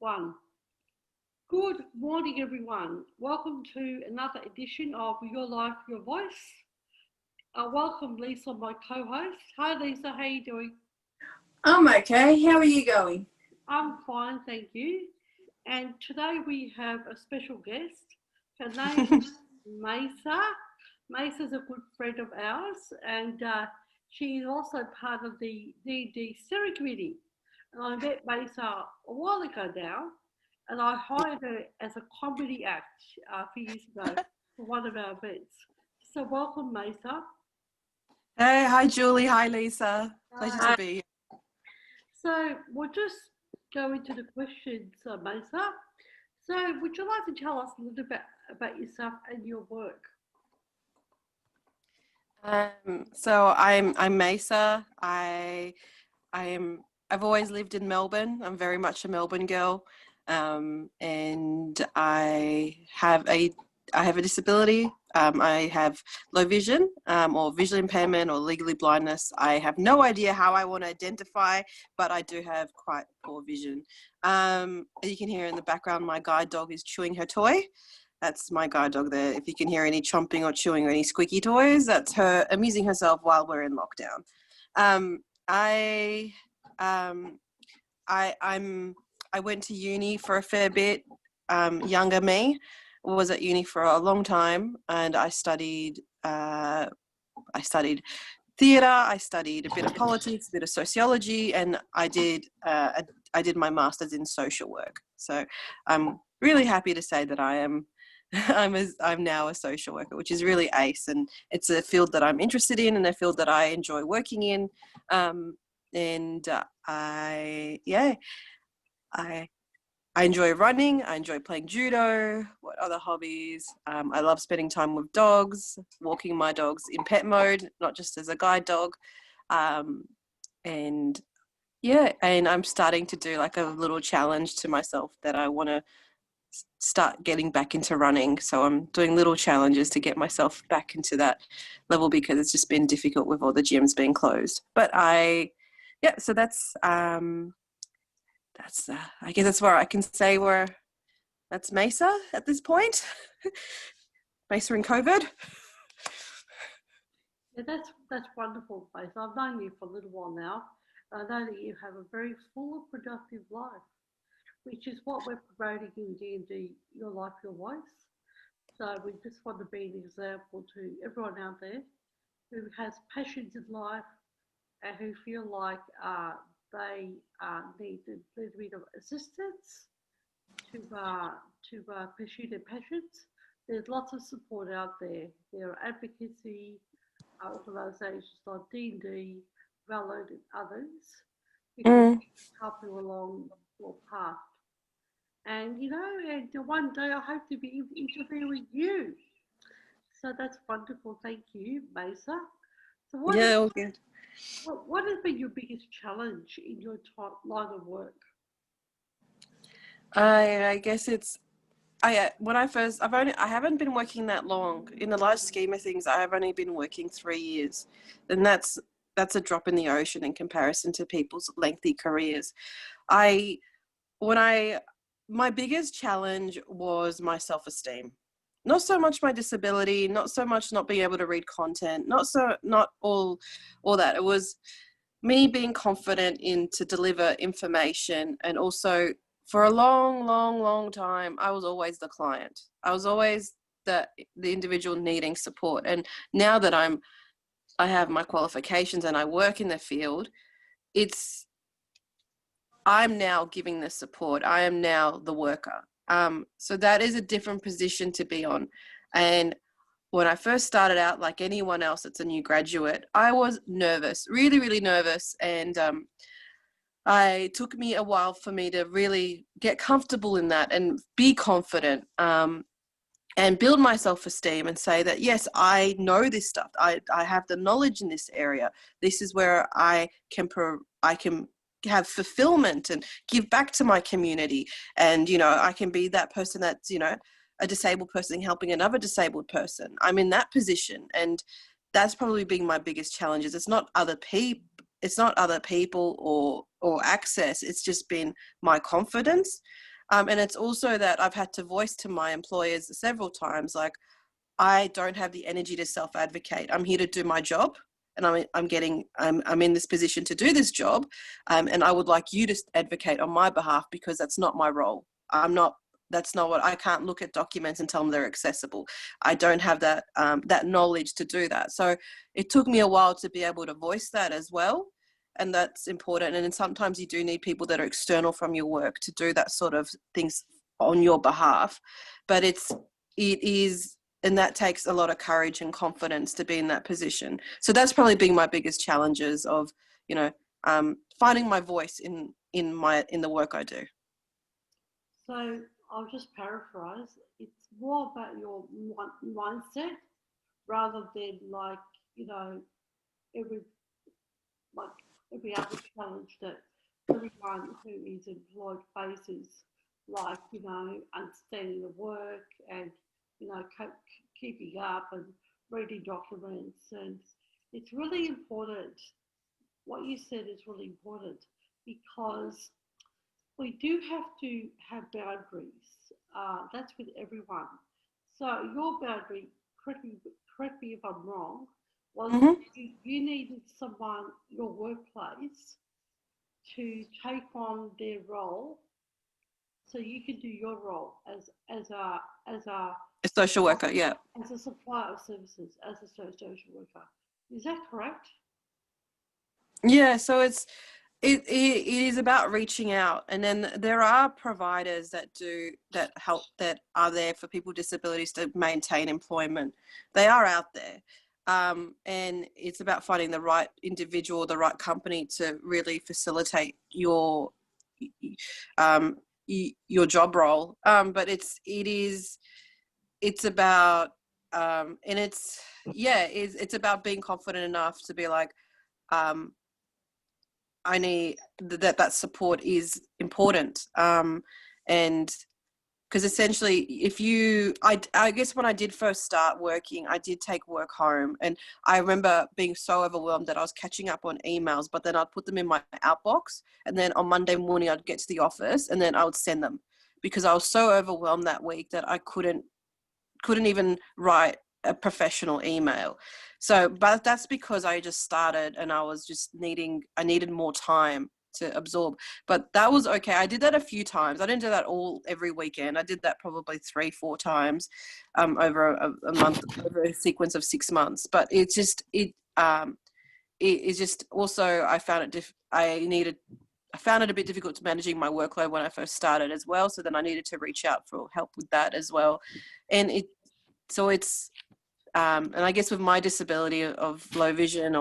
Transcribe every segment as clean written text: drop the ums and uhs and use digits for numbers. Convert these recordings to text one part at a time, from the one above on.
One. Good morning, everyone. Welcome to another edition of Your Life, Your Voice. Welcome, Lisa, my co-host. Hi, Lisa. How are you doing? I'm okay. How are you going? I'm fine, thank you. And today we have a special guest. Her name is Maysa. Maysa's a good friend of ours, and she is also part of the DnD steering committee. And I met Maysa a while ago now, and I hired her as a comedy act a few years ago for one of our events. So welcome, Maysa. Hey, hi Julie, hi Lisa. Pleasure Hi. to be here. So we'll just go into the questions, Maysa. So would you like to tell us a little bit about yourself and your work? So I'm Maysa. I've always lived in Melbourne. I'm very much a Melbourne girl, and I have a disability. I have low vision, or visual impairment, or legally blindness. I have no idea how I want to identify, but I do have quite poor vision. As you can hear in the background, my guide dog is chewing her toy. That's my guide dog there. If you can hear any chomping or chewing or any squeaky toys, that's her amusing herself while we're in lockdown. I went to uni for a fair bit. Younger me was at uni for a long time, and I studied theatre. I studied a bit of politics, a bit of sociology, and I did my master's in social work. So I'm really happy to say that I'm now a social worker, which is really ace, and it's a field that I'm interested in and a field that I enjoy working in. I enjoy running. I enjoy playing judo. What other hobbies? I love spending time with dogs, walking my dogs in pet mode, not just as a guide dog. And I'm starting to do like a little challenge to myself that I want to start getting back into running. So I'm doing little challenges to get myself back into that level because it's just been difficult with all the gyms being closed. But so that's I guess that's where I can say that's Maysa at this point. Maysa and COVID. Yeah, that's wonderful, Maysa. I've known you for a little while now. I know that you have a very full and productive life, which is what we're promoting in DnD, Your Life, Your Voice. So we just want to be an example to everyone out there who has passions in life and who feel like they need a little bit of assistance to pursue their passions. There's lots of support out there. There are advocacy organisations like D&D, Valid and others who can help you along your path. And and one day I hope to be interviewing you. So that's wonderful. Thank you, Maysa. So All good. what has been your biggest challenge in your line of work? I guess it's I haven't been working that long. In the large scheme of things, I have only been working 3 years, and that's a drop in the ocean in comparison to people's lengthy careers. My biggest challenge was my self-esteem. Not so much my disability, not so much not being able to read content, not all that. It was me being confident to deliver information, and also for a long time, I was always the client. I was always the individual needing support. And now that I have my qualifications and I work in the field, I'm now giving the support. I am now the worker. So that is a different position to be on. And when I first started out, like anyone else that's a new graduate, I was nervous, really, really nervous. And it took me a while for me to really get comfortable in that and be confident, and build my self-esteem and say that, yes, I know this stuff. I have the knowledge in this area. This is where I can have fulfillment and give back to my community. And, I can be that person that's, a disabled person helping another disabled person. I'm in that position. And that's probably been my biggest challenge. It's not other people or access. It's just been my confidence. And it's also that I've had to voice to my employers several times, like, I don't have the energy to self-advocate. I'm here to do my job, and I'm in this position to do this job, and I would like you to advocate on my behalf, because that's not my role. That's not what, I can't look at documents and tell them they're accessible. I don't have that knowledge to do that. So it took me a while to be able to voice that as well. And that's important. And then sometimes you do need people that are external from your work to do that sort of things on your behalf. But it is, and that takes a lot of courage and confidence to be in that position. So that's probably been my biggest challenges of, finding my voice in the work I do. So I'll just paraphrase. It's more about your mindset rather than every other challenge that everyone who is employed faces, understanding the work and keeping up and reading documents. And it's really important. What you said is really important, because we do have to have boundaries. That's with everyone. So your boundary, correct me if I'm wrong, was you needed someone, your workplace, to take on their role, so you could do your role as a social worker, yeah. As a supplier of services, as a social worker. Is that correct? Yeah, so it is about reaching out, and then there are providers that help, that are there for people with disabilities to maintain employment. They are out there, and it's about finding the right individual, the right company to really facilitate your job role. But it's about and it's about being confident enough to be like, I need that support is important. And because essentially I guess when I did first start working, I did take work home, and I remember being so overwhelmed that I was catching up on emails, but then I'd put them in my outbox, and then on Monday morning I'd get to the office and then I would send them, because I was so overwhelmed that week that I couldn't even write a professional email. So, but that's because I just started and I needed more time to absorb. But that was okay. I did that a few times. I didn't do that every weekend. I did that probably 3-4 times over a month, over a sequence of 6 months. But it is just also, I found it I found it a bit difficult to managing my workload when I first started as well. So then I needed to reach out for help with that as well. And and I guess with my disability of low vision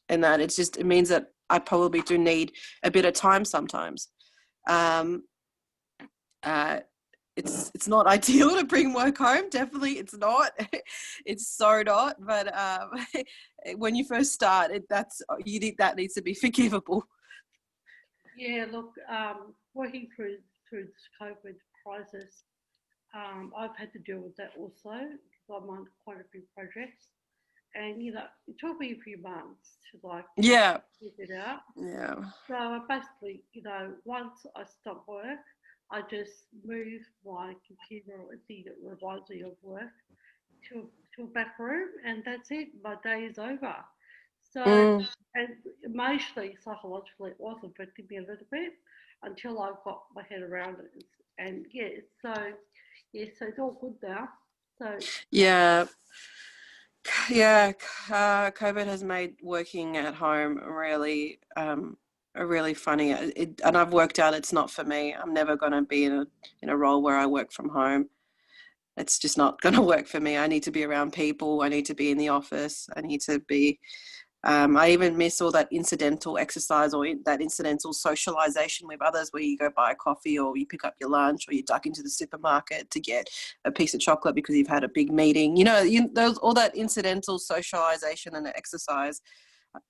and that, it means that I probably do need a bit of time sometimes. It's not ideal to bring work home. Definitely it's not. It's so not. But when you first start, that needs to be forgivable. Yeah, look, working through this COVID crisis, I've had to deal with that also, because I'm on quite a few projects, and it took me a few months to yeah, get it out. Yeah. So I basically, once I stopped work, I just moved my computer or the repository of work to a back room, and that's it. My day is over. So, and emotionally, psychologically, it was affecting me a little bit until I got my head around it. And so it's all good now. So COVID has made working at home really funny. And I've worked out it's not for me. I'm never going to be in a role where I work from home. It's just not going to work for me. I need to be around people. I need to be in the office. I need to be. I even miss all that incidental exercise or that incidental socialization with others, where you go buy a coffee or you pick up your lunch or you duck into the supermarket to get a piece of chocolate because you've had a big meeting. All that incidental socialization and exercise.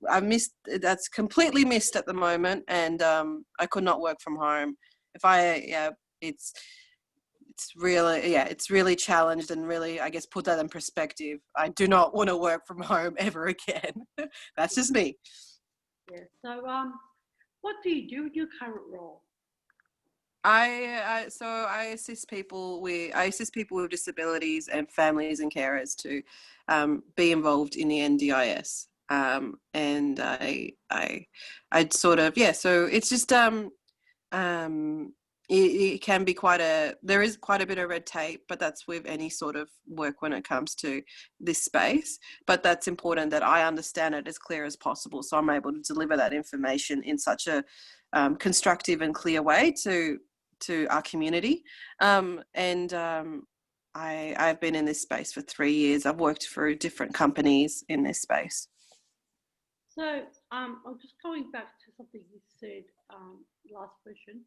That's completely missed at the moment, and I could not work from home. It's really challenged, and really, I guess, put that in perspective. I do not want to work from home ever again. That's just me. Yeah. So, what do you do in your current role? I assist people with disabilities and families and carers to be involved in the NDIS. And I'd sort of, yeah, so it's just it can be there is quite a bit of red tape, but that's with any sort of work when it comes to this space. But that's important that I understand it as clear as possible, so I'm able to deliver that information in such a constructive and clear way to our community. I've been in this space for 3 years. I've worked for different companies in this space. So I'm just going back to something you said last question.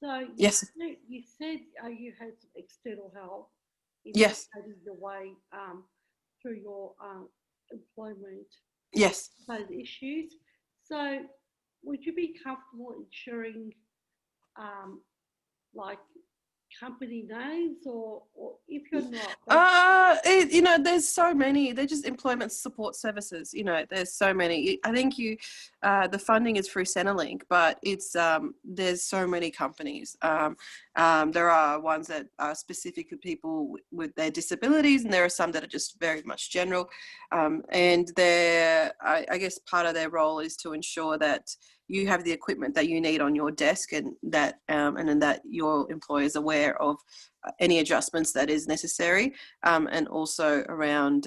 So Yes. you said you had some external help in Yes. navigating your way through your employment. Yes. Those issues. So would you be comfortable in sharing like company names, or if you're not? There's so many. They're just employment support services. There's so many. I think the funding is through Centrelink, but it's there's so many companies. There are ones that are specific for people with their disabilities, and there are some that are just very much general. And I guess part of their role is to ensure that you have the equipment that you need on your desk, and that and that your employer is aware of any adjustments that is necessary, and also around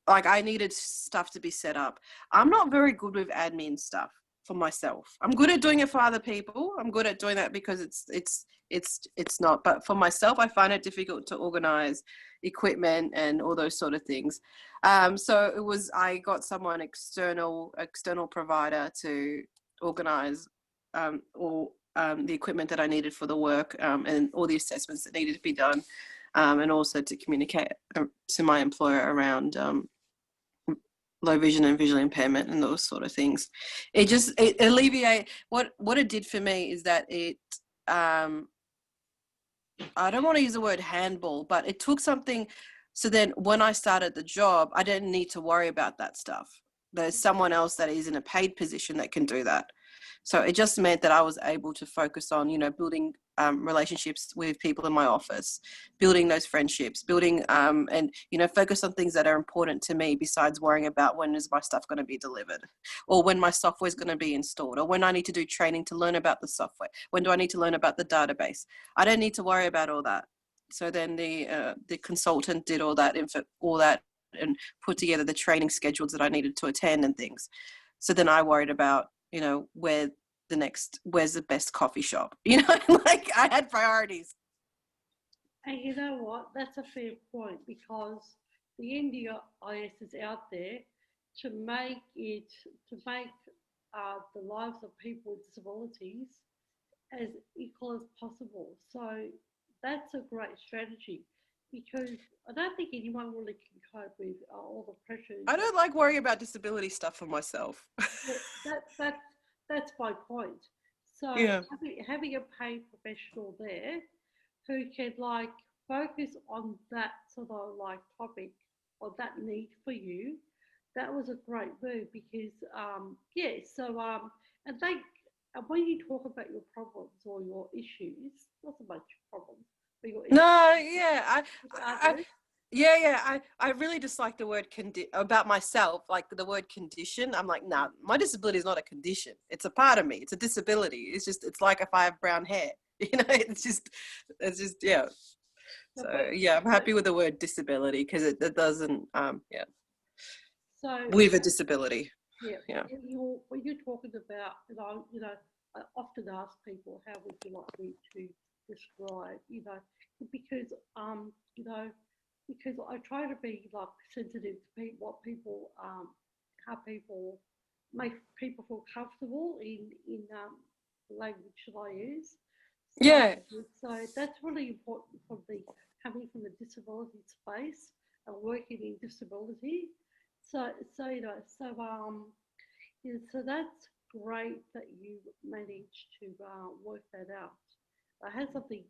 like I needed stuff to be set up. I'm not very good with admin stuff for myself. I'm good at doing it for other people. I'm good at doing that because it's not, but for myself, I find it difficult to organize equipment and all those sort of things. So I got someone external provider to organize all the equipment that I needed for the work, and all the assessments that needed to be done, and also to communicate to my employer around low vision and visual impairment and those sort of things. It alleviate what it did for me is that it I don't want to use the word handball, but it took something. So then when I started the job, I didn't need to worry about that stuff. There's someone else that is in a paid position that can do that. So it just meant that I was able to focus on, building relationships with people in my office, building those friendships, building and, focus on things that are important to me besides worrying about when is my stuff going to be delivered, or when my software is going to be installed, or when I need to do training to learn about the software. When do I need to learn about the database? I don't need to worry about all that. So then the consultant did all that and put together the training schedules that I needed to attend and things. So then I worried about, where's the best coffee shop? Like I had priorities. And you know what? That's a fair point, because the NDIS is out there to make the lives of people with disabilities as equal as possible. So that's a great strategy, because I don't think anyone really can cope with all the pressures. I don't like worrying about disability stuff for myself. That's my point. So yeah. having a paid professional there who can focus on that sort of topic or that need for you, that was a great move, because and when you talk about your problems or your issues, not so much problems, but your issues. No, yeah, I really dislike the word about myself, like the word condition. I'm like, nah, my disability is not a condition. It's a part of me. It's a disability. It's like if I have brown hair, it's just, yeah. So yeah, I'm happy with the word disability, because it doesn't, So with a disability. Yeah. When you're talking about, I often ask people, how would you like me to describe, because because I try to be sensitive to what people, how people make people feel comfortable in the language that I use. So that's really important coming from the disability space and working in disability. So that's great that you managed to work that out. I had something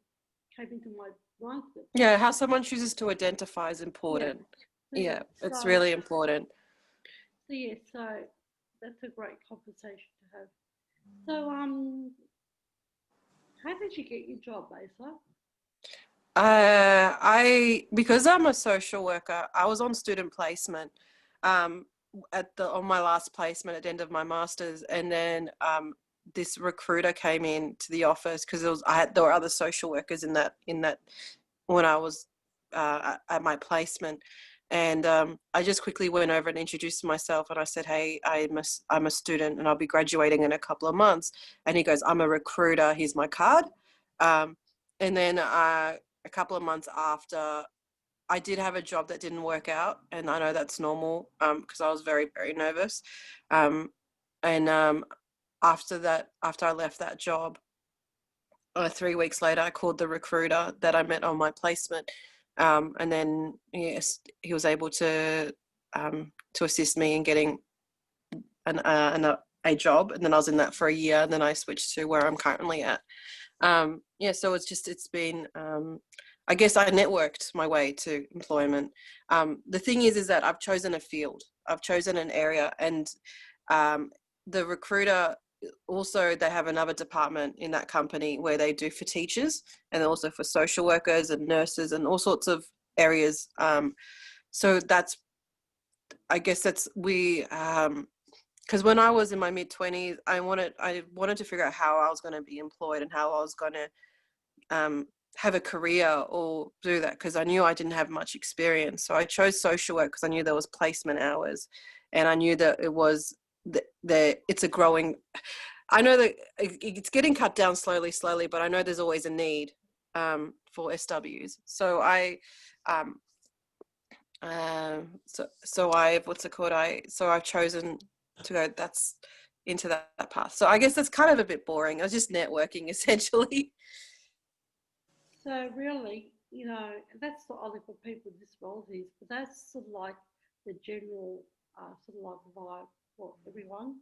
came into my mind. Yeah, how someone chooses to identify is important. It's really important. So that's a great conversation to have. So, how did you get your job, Maysa? Because I'm a social worker, I was on student placement um, on my last placement at the end of my master's, and then this recruiter came in to the office because there were other social workers in that when I was at my placement, and I just quickly went over and introduced myself, and I said, "Hey, I'm a student, and I'll be graduating in a couple of months." And he goes, "I'm a recruiter. Here's my card." Um, and then a couple of months after, I did have a job that didn't work out, and I know that's normal because I was very, very nervous. Um, and after I left that job, 3 weeks later, I called the recruiter that I met on my placement, and then yes, he was able to assist me in getting a job, and then I was in that for a year, and then I switched to where I'm currently at. So it's been I guess I networked my way to employment. The thing is that I've chosen a field, I've chosen an area, and the recruiter also, they have another department in that company where they do for teachers and also for social workers and nurses and all sorts of areas. So I guess that's because when I was in my mid-20s, I wanted to figure out how I was going to be employed and how I was going to have a career or do that, because I knew I didn't have much experience. So I chose social work because I knew there was placement hours, and I knew that it was it's a growing. I know that it's getting cut down slowly, but I know there's always a need for SWs. So I've chosen to go into that path. So I guess that's kind of a bit boring. I was just networking essentially. So really, that's not only for people with disabilities, but that's sort of like the general sort of like vibe for everyone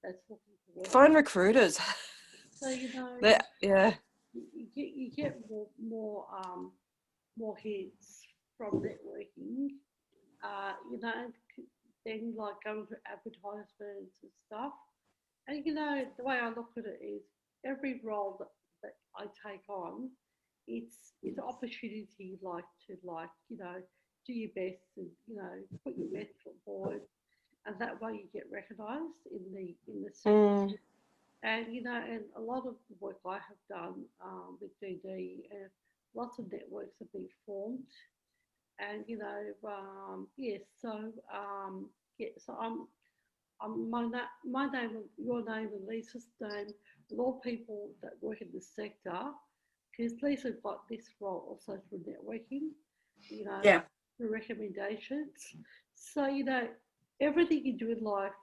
that's looking for work. Find recruiters. So Yeah. you get more hits from networking. Then like going to advertisements and stuff. And the way I look at it is every role that I take on, it's an opportunity do your best and put your best foot forward, and that way you get recognised in the sector. And a lot of the work I have done with DD, lots of networks have been formed, and yes, so my name, your name, and Lisa's name, and all people that work in the sector, because Lisa got this role also through networking, Yeah. through recommendations. So, everything you do in life,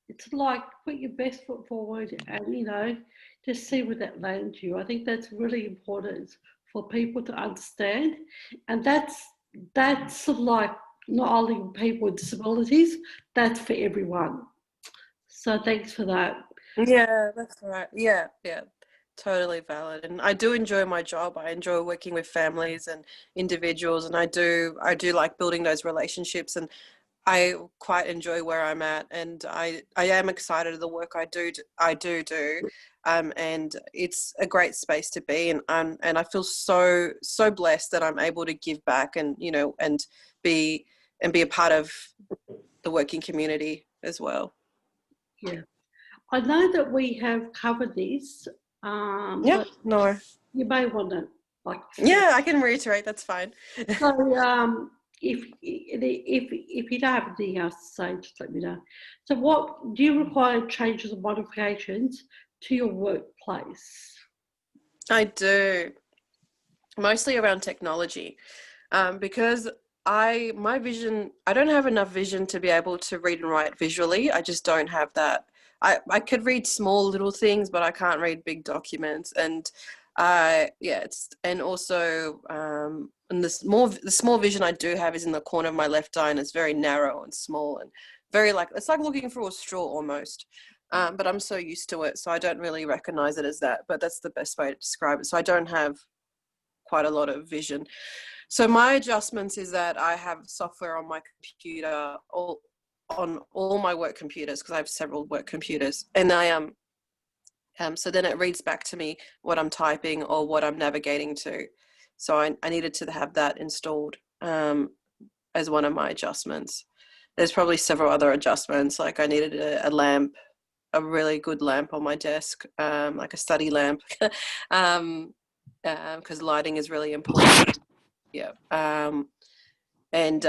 it's like put your best foot forward and, just see where that lands you. I think that's really important for people to understand. And that's sort of like not only people with disabilities, that's for everyone. So thanks for that. Yeah, that's right. Yeah, totally valid. And I do enjoy my job. I enjoy working with families and individuals, and I do like building those relationships, and I quite enjoy where I'm at, and I am excited of the work I do. And it's a great space to be, and I feel so blessed that I'm able to give back and be a part of the working community as well. Yeah. I know that we have covered this, Yeah, but no. you may want to Yeah, I can reiterate. That's fine. So if you don't have anything else to say, just let me know. So what do you require changes or modifications to your workplace? I do, mostly around technology, because my vision, I don't have enough vision to be able to read and write visually. I just don't have that. I could read small little things, but I can't read big documents. And and also and the small vision I do have is in the corner of my left eye, and it's very narrow and small and very it's like looking through a straw almost. But I'm so used to it, so I don't really recognize it as that. But that's the best way to describe it. So I don't have quite a lot of vision. So my adjustments is that I have software on my computer on all my work computers because I have several work computers, and so then it reads back to me what I'm typing or what I'm navigating to. So I needed to have that installed as one of my adjustments. There's probably several other adjustments, like I needed a lamp, a really good lamp on my desk, like a study lamp, because lighting is really important. Yeah. And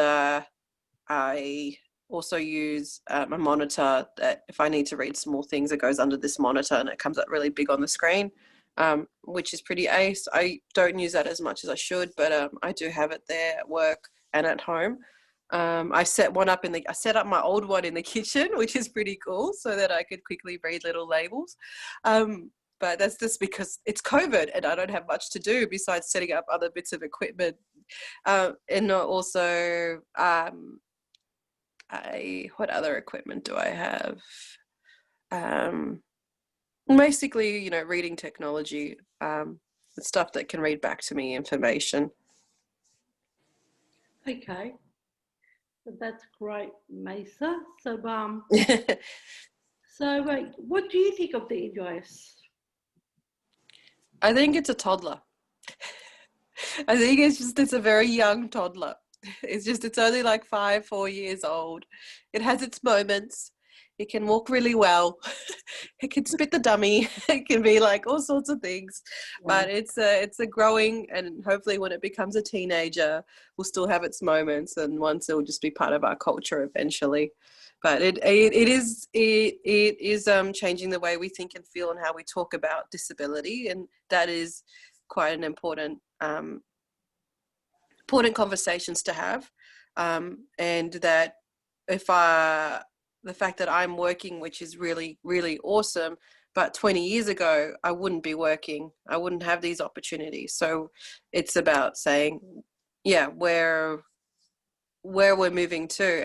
I also use a monitor that if I need to read small things, it goes under this monitor and it comes up really big on the screen, which is pretty ace. I don't use that as much as I should, but I do have it there at work and at home. I set up my old one in the kitchen, which is pretty cool, so that I could quickly read little labels. But that's just because it's COVID and I don't have much to do besides setting up other bits of equipment. And also, what other equipment do I have? Basically, reading technology, stuff that can read back to me information. Okay. That's great, Maysa. So, what do you think of the NDIS? I think it's a toddler. I think it's a very young toddler. It's only like 4 years old. It has its moments. It can walk really well. It can spit the dummy. It can be like all sorts of things. But it's a growing, and hopefully when it becomes a teenager, will still have its moments, and once it will just be part of our culture eventually. But it is changing the way we think and feel and how we talk about disability, and that is quite an important conversations to have, and that the fact that I'm working, which is really, really awesome, but 20 years ago, I wouldn't be working. I wouldn't have these opportunities. So it's about saying, yeah, where we're moving to,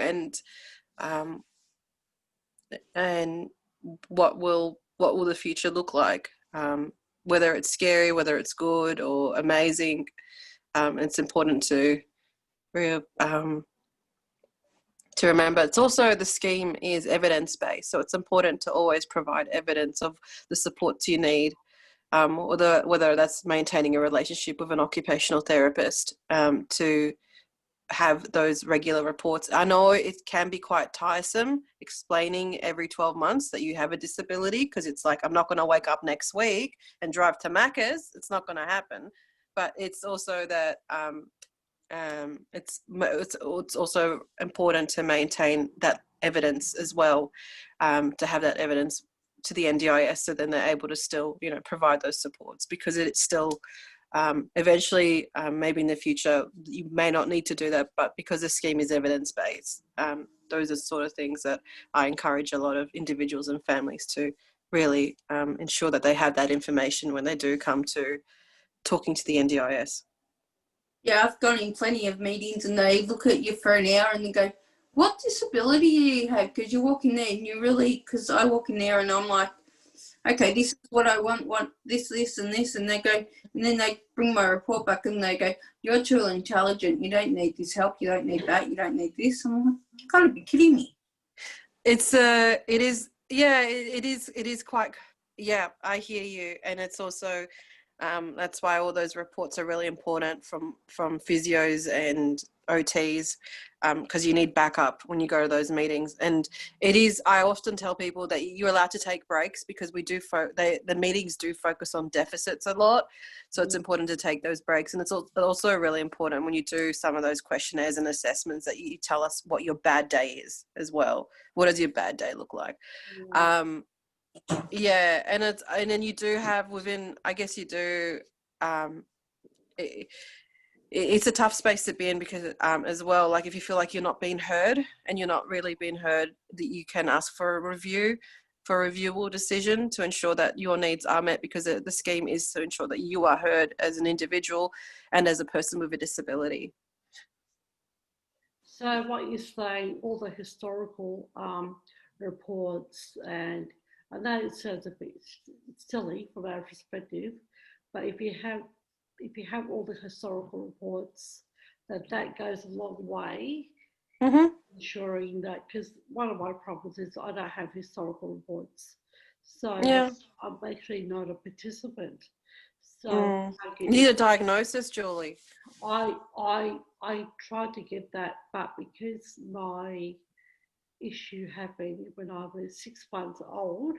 and what will the future look like, whether it's scary, whether it's good or amazing. It's important to remember. It's also, the scheme is evidence-based, so it's important to always provide evidence of the supports you need, whether that's maintaining a relationship with an occupational therapist, to have those regular reports. I know it can be quite tiresome explaining every 12 months that you have a disability, because it's like, I'm not going to wake up next week and drive to Macca's. It's not going to happen. But it's also that it's also important to maintain that evidence as well, to have that evidence to the NDIS, so then they're able to still provide those supports, because it's still eventually, maybe in the future you may not need to do that, but because the scheme is evidence-based, those are sort of things that I encourage a lot of individuals and families to really ensure that they have that information when they do come to talking to the NDIS. Yeah, I've gone in plenty of meetings and they look at you for an hour and they go, what disability do you have? Because you walk in there and because I walk in there and I'm like, okay, this is what I want this, and this, and they go, and then they bring my report back and they go, you're too intelligent, you don't need this help, you don't need that, you don't need this. I'm like, you gotta be kidding me. It is quite, yeah, I hear you. And it's also, that's why all those reports are really important from physios and OTs, because you need backup when you go to those meetings. And I often tell people that you're allowed to take breaks, because the meetings do focus on deficits a lot. So it's important to take those breaks. And it's also really important when you do some of those questionnaires and assessments that you tell us what your bad day is as well. What does your bad day look like? Yeah, and then you do have within, I guess you do, it's a tough space to be in, because as well, like if you feel like you're not being heard and you're not really being heard, that you can ask for a reviewable decision to ensure that your needs are met, because the scheme is to ensure that you are heard as an individual and as a person with a disability. So what you're saying, all the historical reports, and I know it sounds a bit silly from our perspective, but if you have all the historical reports, that goes a long way Mm-hmm. ensuring that, because one of my problems is I don't have historical reports. So Yeah. I'm actually not a participant. So Mm. I You get need a diagnosis, Julie. I tried to get that, but because my issue happened when I was 6 months old,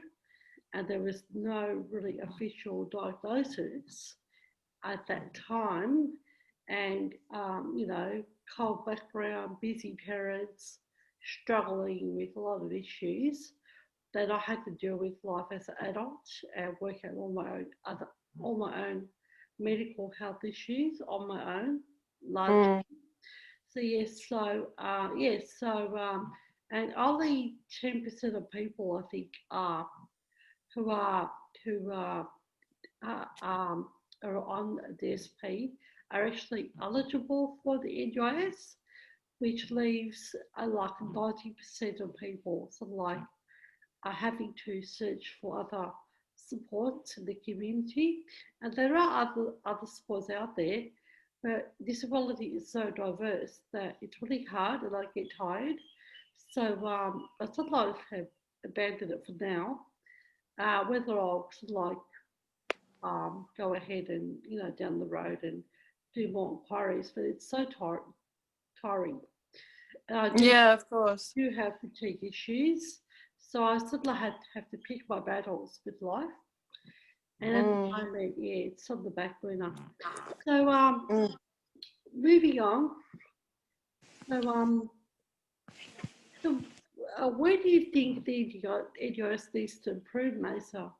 and there was no really official diagnosis at that time, and you know, cold background, busy parents, struggling with a lot of issues that I had to deal with life as an adult and work out all my own medical health issues on my own, largely. Mm. So yes, and only 10% of people I think are who are who uh, um, are on DSP are actually eligible for the NDIS, which leaves like 90% of people sort of like are having to search for other supports in the community. And there are other supports out there, but disability is so diverse that it's really hard and I get tired. So I sort of have abandoned it for now. Whether I'll sort of like go ahead and, you know, down the road and do more inquiries, but it's so tiring. And I Yeah, of course. do have fatigue issues, so I sort of have to pick my battles with life. And at the Mm. moment, yeah, it's on the back burner. So Mm. moving on. So so where do you think the NGOs needs to improve, Maysa?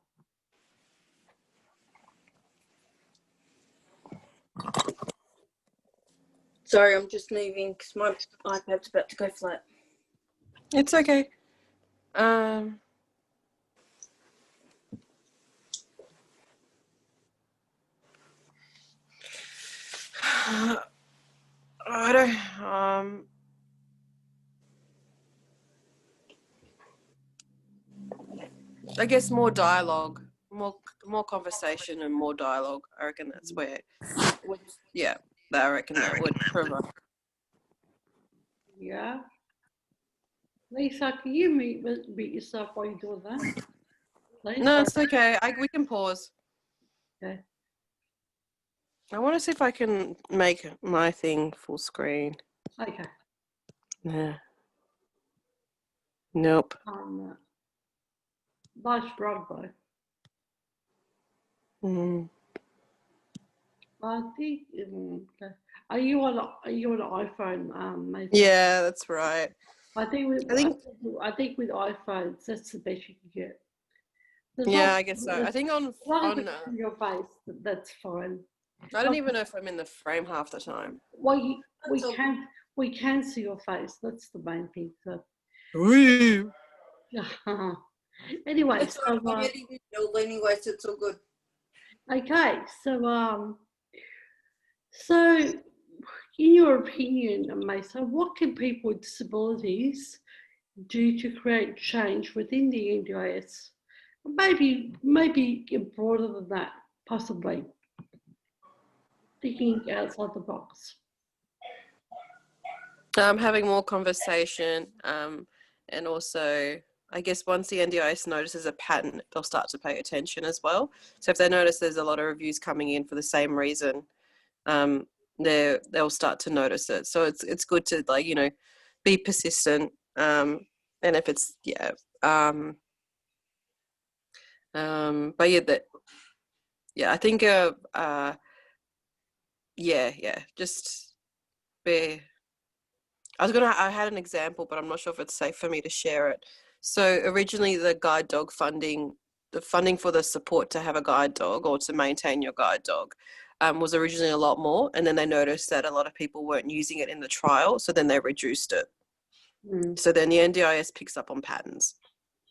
Sorry, I'm just moving because my iPad's about to go flat. It's okay. I don't. I guess more dialogue, more conversation, and more dialogue. I reckon that's where. Yeah, I reckon that would provide. Yeah. Lisa, can you mute yourself while you're doing that? Please? No, it's okay. We can pause. Okay. I want to see if I can make my thing full screen. Okay. Nah. Nope. Nice run, though. Mm. I think. Okay. Are you on an iPhone, Maysa? Yeah, that's right. I think with iPhones, that's the best you can get. Yeah, I guess so. I think on Your face, that's fine. I don't even know if I'm in the frame half the time. Well, we can see your face. That's the main thing. So. Anyway, It's all right, I'm editing it anyway, so it's all good. okay, so in your opinion, Maysa, what can people with disabilities do to create change within the NDIS? Maybe broader than that, possibly thinking outside the box. Having more conversation, and also, I guess once the NDIS notices a pattern, they'll start to pay attention as well. So if they notice there's a lot of reviews coming in for the same reason, they'll start to notice it. So it's good to, like, you know, be persistent. And if it's but I think just be. I had an example, but I'm not sure if it's safe for me to share it. So originally the guide dog funding, the funding for the support to have a guide dog or to maintain your guide dog, was originally a lot more. And then they noticed that a lot of people weren't using it in the trial. So then they reduced it. So then the NDIS picks up on patterns.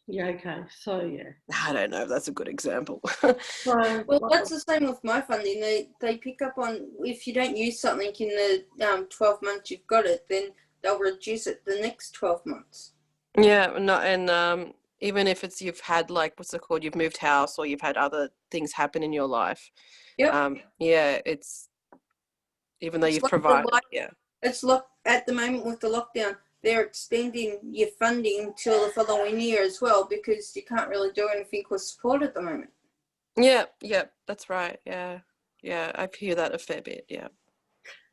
Yeah, okay. So yeah. I don't know if that's a good example. Well, that's the same with my funding. They pick up on, if you don't use something in the 12 months you've got it, then they'll reduce it the next 12 months. Yeah, and even if it's you've had, like, what's it called, you've moved house or you've had other things happen in your life. Yep. It's even though you've like provided. it's like at the moment with the lockdown, they're extending your funding till the following year as well, because you can't really do anything with support at the moment. Yeah, that's right. Yeah, I hear that a fair bit. Yeah.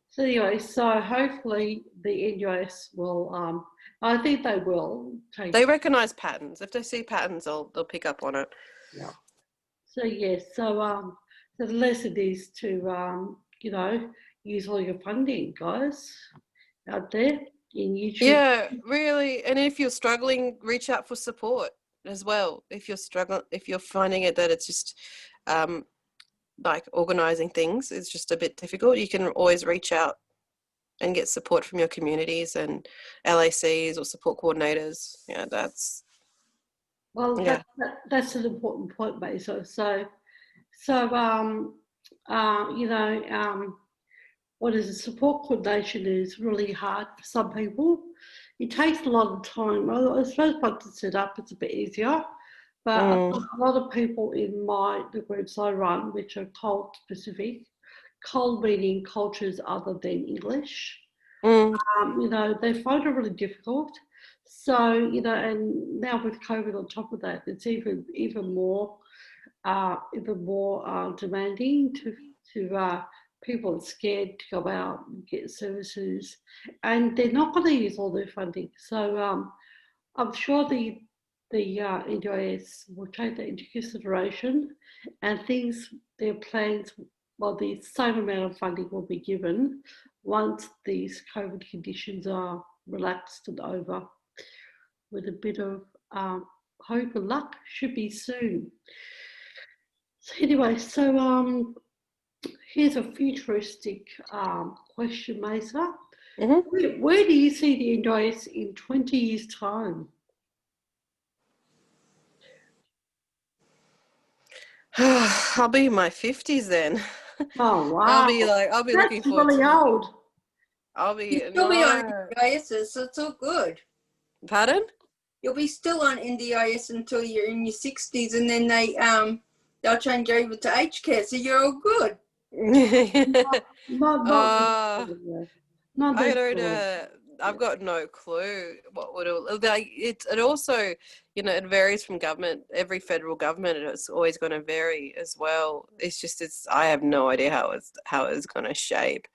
So anyway, so hopefully the NUS will, I think they will take. They recognise patterns. If they see patterns, they'll pick up on it. Yeah. So yes, so the lesson is to use all your funding, guys, out there in YouTube. Yeah, really. And if you're struggling, reach out for support as well. If you're finding it that it's just like organising things is just a bit difficult, you can always reach out and get support from your communities and LACs or support coordinators. Yeah, that's that's an important point, Maysa. What is a support coordination is really hard for some people. It takes a lot of time. I suppose once it's set up, it's a bit easier. But a lot of people in the groups I run, which are COLD specific, COLD meaning cultures other than English, they find it really difficult. So, and now with COVID on top of that, it's even more demanding to people are scared to go out and get services, and they're not going to use all their funding. So I'm sure the NDIS will take that into consideration, and their plans, the same amount of funding will be given once these COVID conditions are relaxed and over. With a bit of hope and luck, should be soon. So anyway, so here's a futuristic question, Maysa. Where do you see the NDIS in 20 years' time? I'll be in my 50s then. Oh wow! I'll be looking forward really to. Old. You'll still be on NDIS, so it's all good. Pardon? You'll be still on NDIS until you're in your 60s, and then they'll change over to aged care, so you're all good. I've got no clue what would it like. It also, it varies from government. Every federal government, it's always going to vary as well. I have no idea how it's going to shape.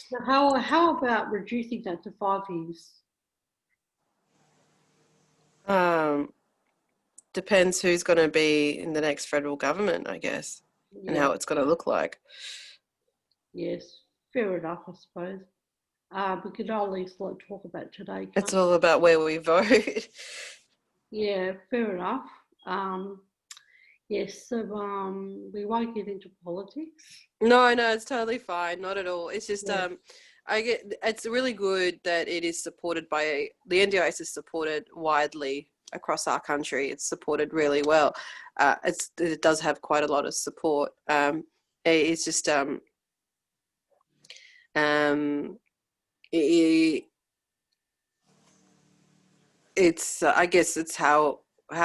So how about reducing that to 5 years? Depends who's going to be in the next federal government, I guess, and how it's going to look like. Yes, fair enough, I suppose. We could only talk about today. It's all about where we vote. Yeah, fair enough. Yes, so we won't get into politics. No, it's totally fine. Not at all. It's just it's really good that it is supported by the NDIS is supported widely across our country. It's supported really well. It does have quite a lot of support. It's just it's I guess it's how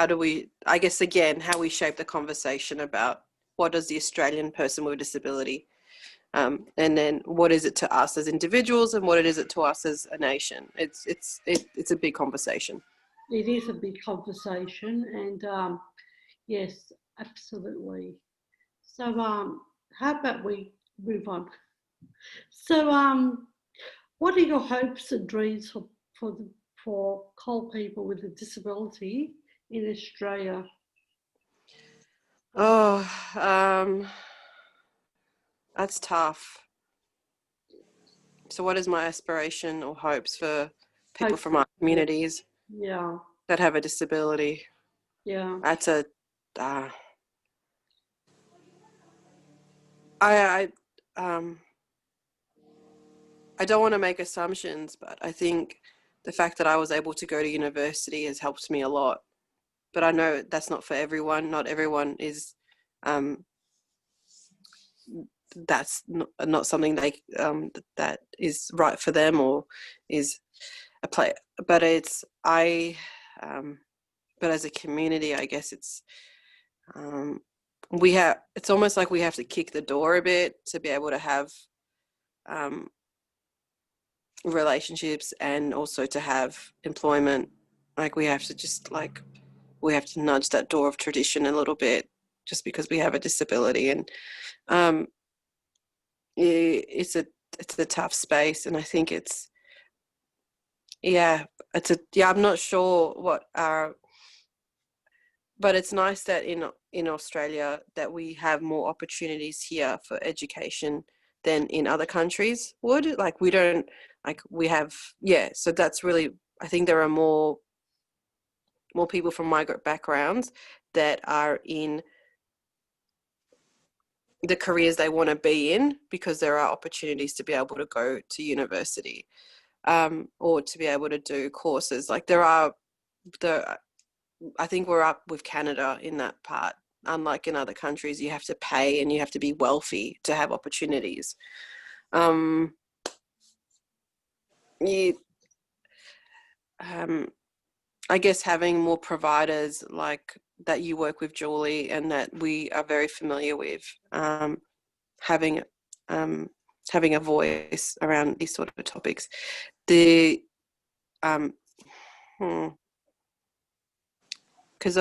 do we how we shape the conversation about what does the Australian person with a disability, and then what is it to us as individuals, and what is it to us as a nation. It's a big conversation. It is a big conversation, and yes, absolutely. So how about we move on? So what are your hopes and dreams for COLD people with a disability in Australia? That's tough. So what is my aspiration or hopes for people from our communities that have a disability? Yeah. That's a I don't want to make assumptions, but I think the fact that I was able to go to university has helped me a lot. But I know that's not for everyone. Not everyone is that's not something that is right for them or is a play. But it's but as a community, I guess it's it's almost like we have to kick the door a bit to be able to have relationships and also to have employment. Like we have to nudge that door of tradition a little bit just because we have a disability. And it's a tough space, and I think I'm not sure what our, but it's nice that in Australia that we have more opportunities here for education than in other countries would. Like we don't, like we have, so that's really, I think there are more people from migrant backgrounds that are in the careers they want to be in because there are opportunities to be able to go to university, or to be able to do courses. Like I think we're up with Canada in that part. Unlike in other countries, you have to pay and you have to be wealthy to have opportunities. I guess having more providers like that you work with, Julie, and that we are very familiar with, having a voice around these sort of topics. The because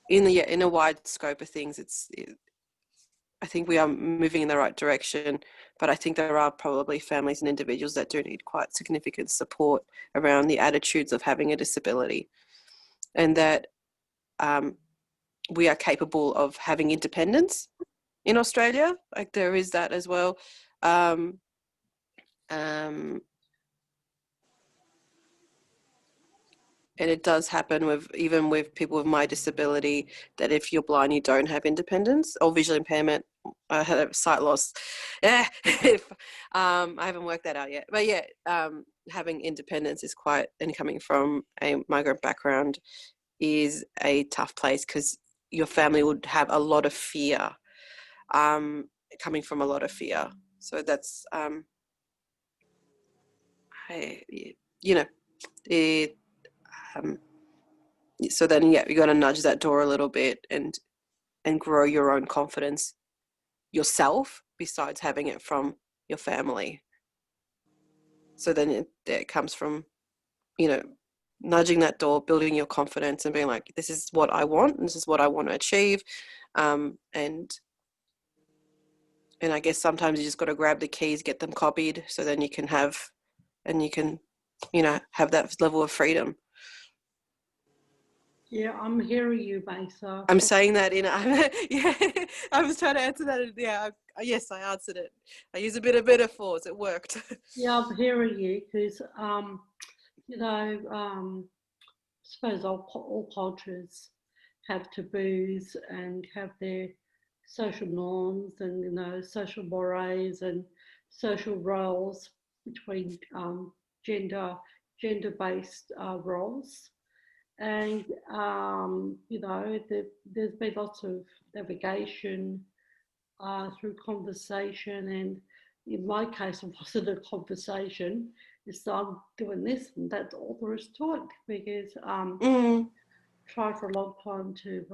in a wide scope of things, I think we are moving in the right direction, but I think there are probably families and individuals that do need quite significant support around the attitudes of having a disability, and that we are capable of having independence in Australia. Like there is that as well. And it does happen even with people with my disability, that if you're blind, you don't have independence or visual impairment. I had sight loss. I haven't worked that out yet. But having independence is quite, and coming from a migrant background is a tough place because your family would have a lot of fear, coming from a lot of fear. So that's, so then you got to nudge that door a little bit and grow your own confidence yourself besides having it from your family. So then it comes from nudging that door, building your confidence and being like, this is what I want and this is what I want to achieve. And I guess sometimes you just got to grab the keys, get them copied, so then you can have that level of freedom. Yeah, I'm hearing you, Maysa. I'm saying that I was trying to answer that. Yes, I answered it. I use a bit of metaphors. It worked. Yeah, I'm hearing you because, I suppose all cultures have taboos and have their social norms and, social mores and social roles between gender-based roles. And, there's been lots of navigation through conversation. And in my case, it wasn't a conversation. It's I'm doing this and that's all there is to it because tried for a long time to,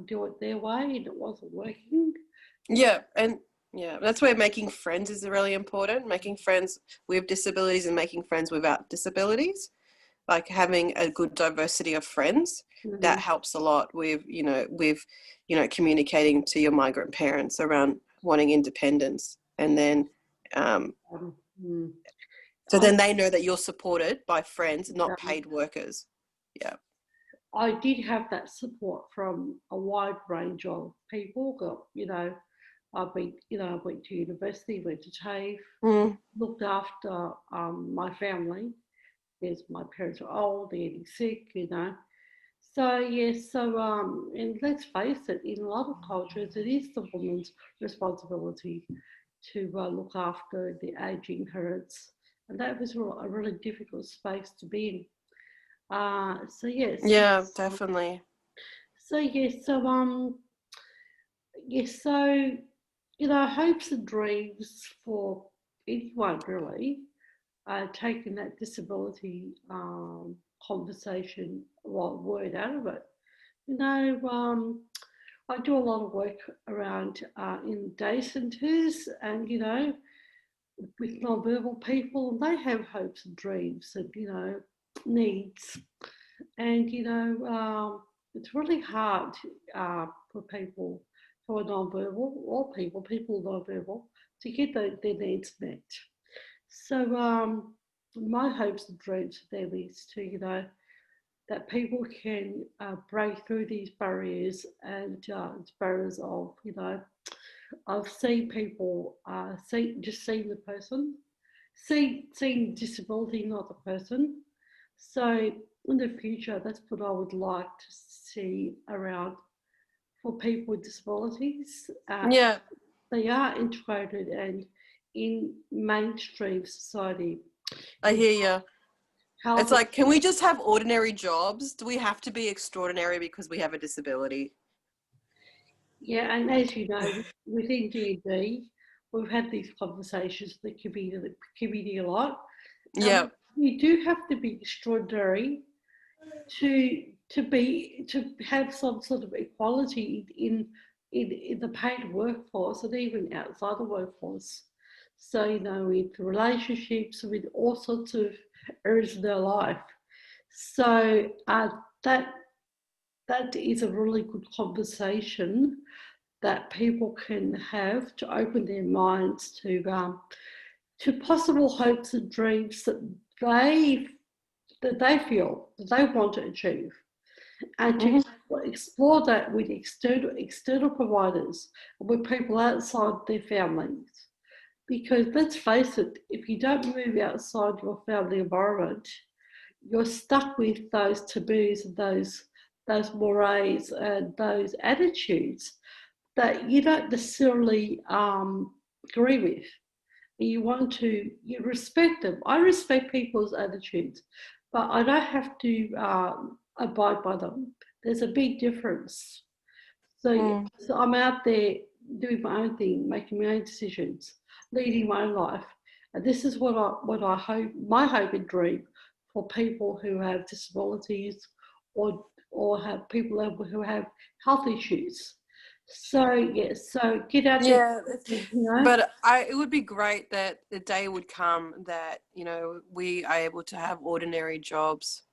do it their way and it wasn't working. That's where making friends is really important. Making friends with disabilities and making friends without disabilities. Like having a good diversity of friends, that helps a lot with communicating to your migrant parents around wanting independence, and then so then they know that you're supported by friends, not paid workers. Yeah, I did have that support from a wide range of people. I went to university, went to TAFE, looked after my family. Because my parents were old, they're getting sick. So yes, and let's face it, in a lot of cultures, it is the woman's responsibility to look after the aging parents, and that was a really difficult space to be in. So yes. Yeah, definitely. So yes, hopes and dreams for anyone really. Taking that disability conversation, word out of it. I do a lot of work around in day centres and, you know, with non-verbal people, and they have hopes and dreams and, you know, needs. And, you know, it's really hard for people who are non-verbal, or people non-verbal, to get their needs met. So my hopes and dreams for them is to, you know, that people can break through these barriers and barriers of, you know, I've seen people just seeing the person, seeing disability, not the person. So in the future, that's what I would like to see around for people with disabilities. Yeah, They are integrated and in mainstream society. I hear you. It's Health, like, can we just have ordinary jobs? Do we have to be extraordinary because we have a disability? yeah, and as you know, within DnD, we've had these conversations with the community a lot. Yeah. You do have to be extraordinary to have some sort of equality in the paid workforce and even outside the workforce. So, you know, with relationships, with all sorts of areas of their life. So that that is a really good conversation that people can have to open their minds to possible hopes and dreams that they feel that they want to achieve, and to explore that with external providers, with people outside their families. Because let's face it, if you don't move outside your family environment, you're stuck with those taboos and those mores and those attitudes that you don't necessarily agree with. You respect them. I respect people's attitudes, but I don't have to abide by them. There's a big difference. So I'm out there doing my own thing, making my own decisions, leading my own life. And this is what I hope, my hope and dream for people who have disabilities, or have people who have health issues. So yes, so get out there, Yeah, you know. but it would be great that the day would come that, you know, we are able to have ordinary jobs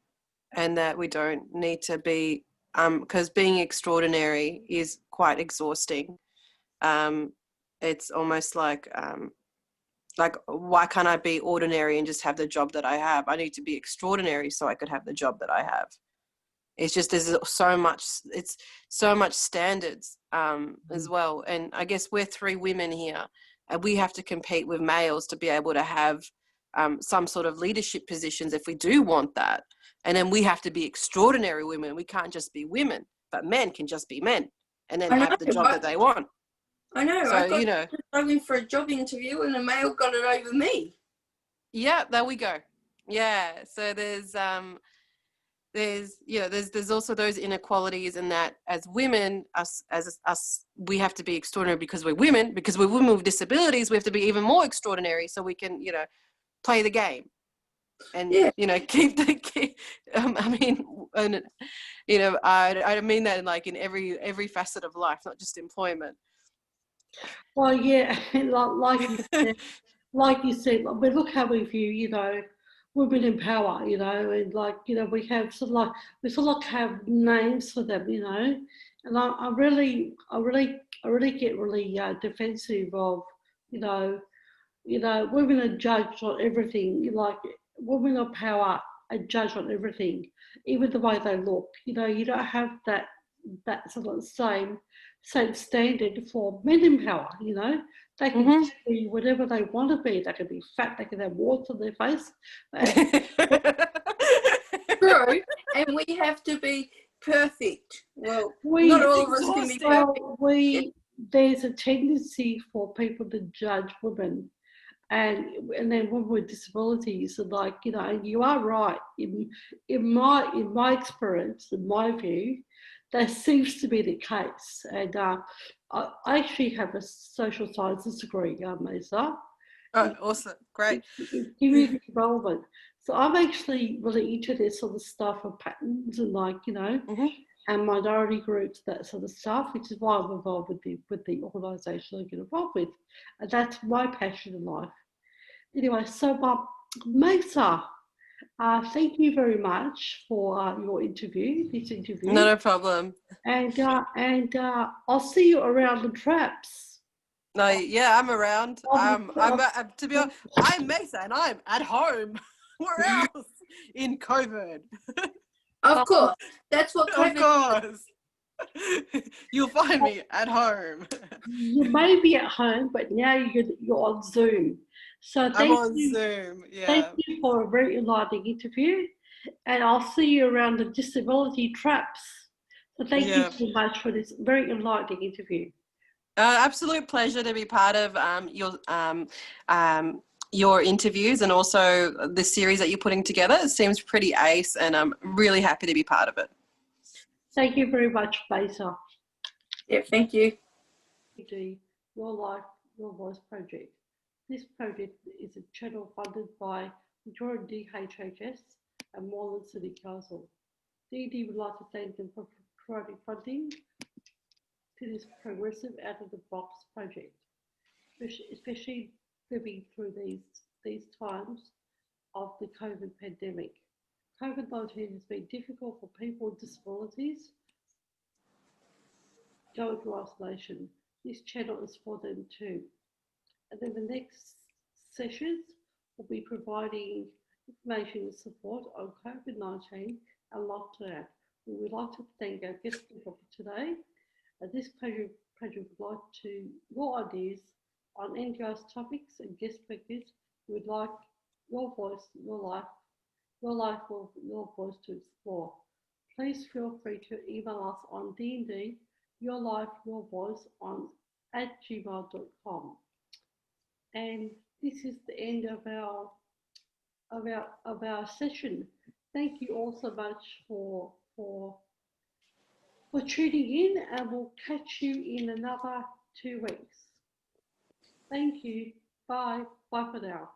and that we don't need to be, because being extraordinary is quite exhausting. It's almost like why can't I be ordinary and just have the job that I have? I need to be extraordinary so I could have the job that I have. It's just there's so much standards as well, and I guess we're three women here, and we have to compete with males to be able to have some sort of leadership positions if we do want that, and then we have to be extraordinary women. We can't just be women, but men can just be men and then I know, have the job that they want. I know. So I you know, going for a job interview and a male got it over me. yeah, there we go. Yeah, so there's also those inequalities, in that as women, us we have to be extraordinary because we're women with disabilities. We have to be even more extraordinary so we can, you know, play the game and, Yeah. you know, I mean, and, you know, I mean that in every facet of life, not just employment. Well, yeah, like you said, we look how we view, you know, women in power, you know, and like, you know, we have we sort of like have names for them, you know, and I really get really defensive of, you know, women are judged on everything, like women of power are judged on everything, even the way they look, you know, you don't have that sort of same standard for men in power, you know. They can be whatever they want to be. They can be fat, they can have warts on their face. True. And we have to be perfect. Well, not all of us can be perfect. There's a tendency for people to judge women and then women with disabilities, and like, you know, and you are right. In my experience, in my view, that seems to be the case. And I actually have a social sciences degree, Maysa. Oh, awesome. Great. In community development. So I'm actually really into this sort of stuff of patterns and, like, you know, and minority groups, that sort of stuff, which is why I'm involved with the organisation I get involved with. And that's my passion in life. Anyway, so Maysa, thank you very much for your interview, this interview. Not a problem. And I'll see you around the traps. No, yeah, I'm around. To be honest, I'm Maysa and I'm at home. Where else? In COVID. Of course. That's what Of COVID course. You'll find me at home. You may be at home, but now you're on Zoom. So I'm thank on you. Zoom. Yeah. Thank you for a very enlightening interview, and I'll see you around the disability traps. So thank you so much for this very enlightening interview. Absolute pleasure to be part of your interviews and also the series that you're putting together. It seems pretty ace, and I'm really happy to be part of it. Thank you very much, Maysa. Yeah, thank you. Your Life, Your Voice project. This project is a channel funded by Victorian DHHS and Moreland City Council. DnD would like to thank them for providing funding to this progressive out-of-the-box project, especially living through these times of the COVID pandemic. COVID-19 has been difficult for people with disabilities going through isolation. This channel is for them too. And then the next sessions will be providing information and support on COVID-19 and lockdown. We would like to thank our guest speaker for today. This project would like to your ideas on NDIS topics and guest speakers. We would like your voice, your life, your voice to explore. Please feel free to email us on DnD, your life, your voice @gmail.com. And this is the end of our session. Thank you all so much for tuning in, and we'll catch you in another 2 weeks. Thank you. Bye. Bye for now.